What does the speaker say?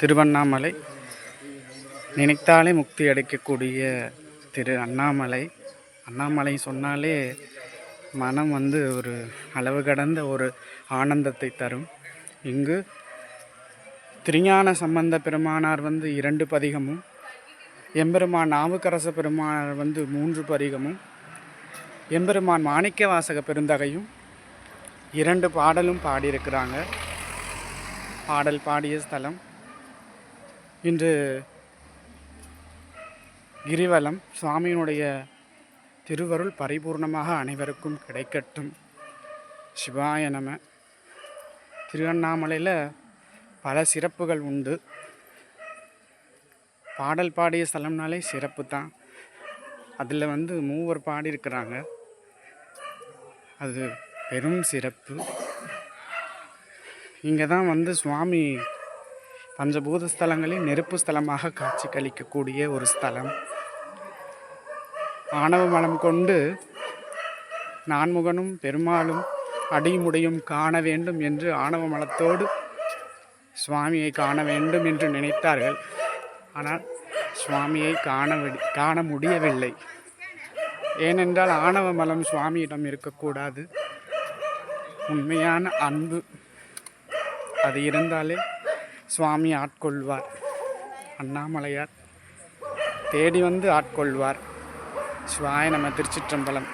திருவண்ணாமலை நினைத்தாலே முக்தி அடைக்கக்கூடிய திரு அண்ணாமலை. அண்ணாமலை சொன்னாலே மனம் ஒரு அளவு கடந்த ஒரு ஆனந்தத்தை தரும். இங்கு திருஞான சம்பந்த பெருமானார் 2 பதிகமும், எம்பெருமான் நாவுக்கரச பெருமானார் 3 பதிகமும், எம்பெருமான் மாணிக்க வாசக பெருந்தகையும் 2 பாடலும் பாடியிருக்கிறாங்க. பாடல் பாடிய ஸ்தலம் இன்று கிரிவலம். சுவாமியினுடைய திருவருள் பரிபூர்ணமாக அனைவருக்கும் கிடைக்கட்டும். சிவாய நம. திருவண்ணாமலையில் பல சிறப்புகள் உண்டு. பாடல் பாடிய ஸ்தலம்னாலே சிறப்பு தான். அதில் 3 பாடியிருக்கிறாங்க, அது பெரும் சிறப்பு. இங்கே தான் சுவாமி பஞ்சபூத ஸ்தலங்களில் நெருப்பு ஸ்தலமாக காட்சி கழிக்கக்கூடிய ஒரு ஸ்தலம். ஆணவ மலம் கொண்டு நான்முகனும் பெருமாளும் அடிமுடியும் காண வேண்டும் என்று ஆணவ மலத்தோடு சுவாமியை காண வேண்டும் என்று நினைத்தார்கள். ஆனால் சுவாமியை காண முடியவில்லை. ஏனென்றால் ஆணவ மலம் சுவாமியிடம் இருக்கக்கூடாது. உண்மையான அன்பு அது இருந்தாலே சுவாமி ஆட்கொள்வார். அண்ணாமலையார் தேடி ஆட்கொள்வார். சிவாய நம. திருச்சிற்றம்பலம்.